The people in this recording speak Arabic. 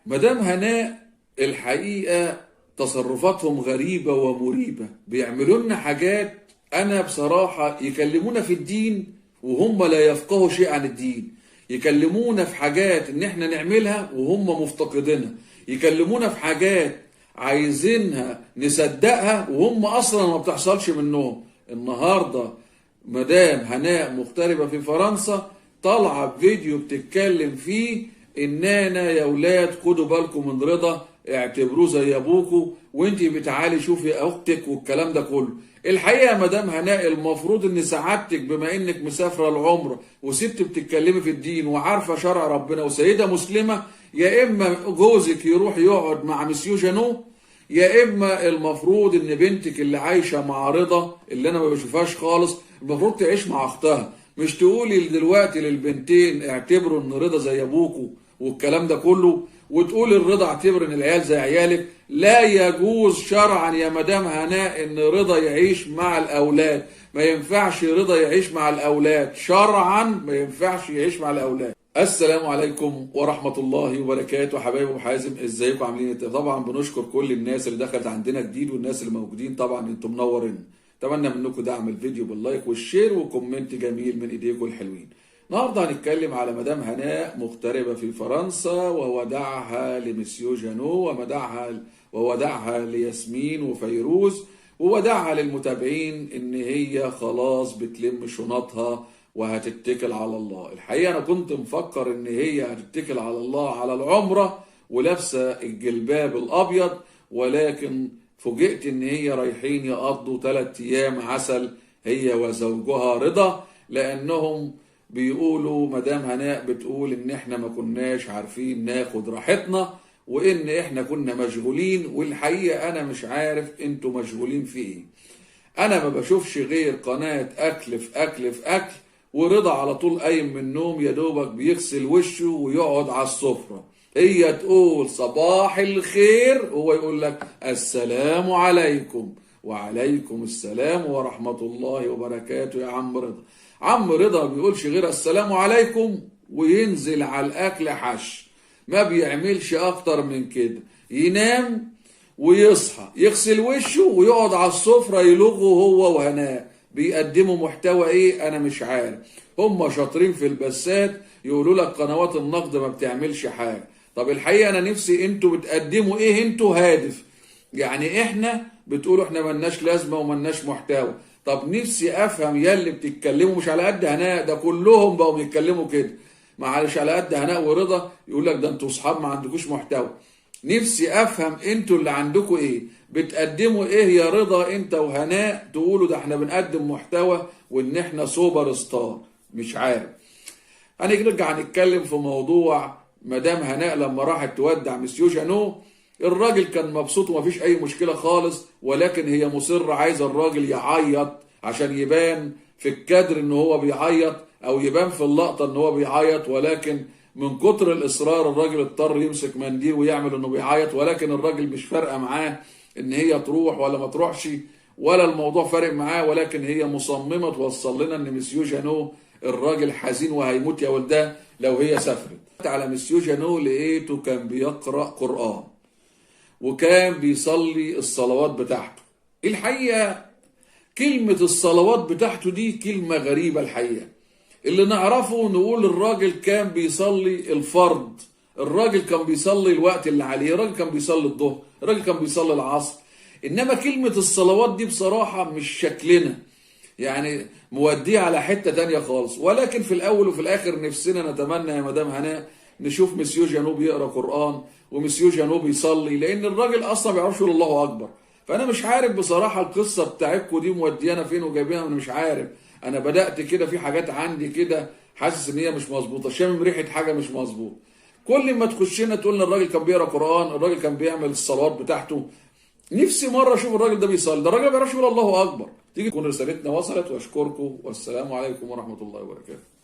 مدام هناء الحقيقة تصرفاتهم غريبة ومريبة، بيعملوا لنا حاجات أنا بصراحة يكلمونا في الدين وهم لا يفقهوا شيء عن الدين، يكلمونا في حاجات إن إحنا نعملها وهم مفتقدينها، يكلمونا في حاجات عايزينها نصدقها وهم أصلا ما بتحصلش منهم. النهاردة مدام هناء مغتربة في فرنسا طالعة بفيديو بتتكلم فيه ان انا يا اولاد خدوا بالكم من رضا، اعتبروه زي ابوكوا، وانتي بتعالي شوفي اختك والكلام ده كله. الحقيقه يا مدام هناء المفروض ان سعادتك بما انك مسافره العمره وست بتتكلمي في الدين وعارفه شرع ربنا وسيده مسلمه، يا اما جوزك يروح يقعد مع مسيو جانو، يا اما المفروض ان بنتك اللي عايشه مع رضا اللي انا ما بشوفهاش خالص المفروض تعيش مع اختها. مش تقولي دلوقتي للبنتين اعتبروا ان رضا زي ابوكوا والكلام ده كله، وتقول الرضا اعتبر ان العيال زي عيالك. لا يجوز شرعا يا مدام هناء ان رضا يعيش مع الاولاد، ما ينفعش رضا يعيش مع الاولاد شرعا، ما ينفعش يعيش مع الاولاد. السلام عليكم ورحمة الله وبركاته. حبايبي ابو حازم، ازيكم عاملين ايه؟ طبعا بنشكر كل الناس اللي دخلت عندنا جديد والناس اللي موجودين، طبعا انتم منورين. اتمنى منكم دعم الفيديو باللايك والشير وكومنت جميل من ايديكم الحلوين. النهارده هنتكلم على مدام هناء مغتربة في فرنسا ووداعها لمسيو جانو ووداعها لياسمين وفيروز ووداعها للمتابعين ان هي خلاص بتلم شنطها وهتتكل على الله. الحقيقة أنا كنت مفكر إن هي هتتكل على الله على العمرة ولابسة الجلباب الأبيض، ولكن فوجئت إن هي رايحين يقضوا 3 أيام عسل هي وزوجها رضا، لأنهم بيقولوا مدام هناء بتقول إن إحنا ما كناش عارفين ناخد راحتنا وإن إحنا كنا مشغولين. والحقيقة أنا مش عارف أنتوا مشغولين في إيه. أنا ما بشوفش غير قناة أكل في أكل في أكل، ورضا على طول قايم من النوم يا دوبك بيغسل وشه ويقعد على السفرة، هي تقول صباح الخير هو يقول لك السلام عليكم. وعليكم السلام ورحمة الله وبركاته يا عم رضا. عم رضا ما بيقولش غير السلام عليكم وينزل على الأكل حش، ما بيعملش أكتر من كده. ينام ويصحى يغسل وشه ويقعد على السفرة يلغوا هو وهناء. بيقدموا محتوى ايه انا مش عارف. هم شاطرين في البثات يقولوا لك قنوات النقد ما بتعملش حاجه. طب الحقيقه انا نفسي انتوا بتقدموا ايه؟ انتوا هادف يعني احنا بتقولوا احنا ملناش لازمه وملناش محتوى. طب نفسي افهم يا اللي بتتكلموا مش على قد هناء، ده كلهم بقوا بيتكلموا كده، معلش على قد هناء ورضا يقول لك ده انتوا اصحاب ما عندكوش محتوى. نفسي افهم انتوا اللي عندكم ايه، بتقدموا ايه يا رضا انت وهناء تقولوا ده احنا بنقدم محتوى وان احنا سوبر ستار؟ مش عارف. هنرجع نتكلم في موضوع مدام هناء لما راحت تودع مسيو جانو. الراجل كان مبسوط ومفيش اي مشكلة خالص، ولكن هي مصرة عايزة الراجل يعيط عشان يبان في الكادر ان هو بيعيط او يبان في اللقطة ان هو بيعيط، ولكن من كتر الاصرار الراجل اضطر يمسك منديل ويعمل انه بيعيط. ولكن الراجل مش فارقه معاه ان هي تروح ولا ما تروحش، ولا الموضوع فارق معاه، ولكن هي مصممه توصل لنا ان مسيو جانو الراجل حزين وهيموت يا ولده لو هي سافرت. على مسيو جانو لقيته كان بيقرا قران وكان بيصلي الصلوات بتاعته. الحقيقه كلمه الصلوات بتاعته دي كلمه غريبه. الحقيقه اللي نعرفه نقول الراجل كان بيصلي الفرض، الراجل كان بيصلي الوقت اللي عليه، الراجل كان بيصلي الظهر، الراجل كان بيصلي العصر. انما كلمة الصلوات دي بصراحة مش شكلنا، يعني موديه على حتة تانية خالص. ولكن في الاول وفي الاخر نفسنا نتمنى يا مدام هناء نشوف مسيو جانو بيقرا قرآن ومسيو جانو بيصلي، لان الراجل اصلا ما بيعرفش يقول الله اكبر. فانا مش عارف بصراحة القصة بتاعتكم دي موديانا فين وجايبينها، انا مش عارف. انا بدأت كده في حاجات عندي كده حاسس ان هي مش مظبوطه، شامم ريحه حاجه مش مظبوط. كل ما تخشنا تقول لنا الراجل كان بيقرا قران، الراجل كان بيعمل الصلوات بتاعته. نفسي مره اشوف الراجل ده بيصلي، ده الراجل ما بيعرفش يقول الله اكبر. تيجي تكون رسالتنا وصلت، واشكركم والسلام عليكم ورحمه الله وبركاته.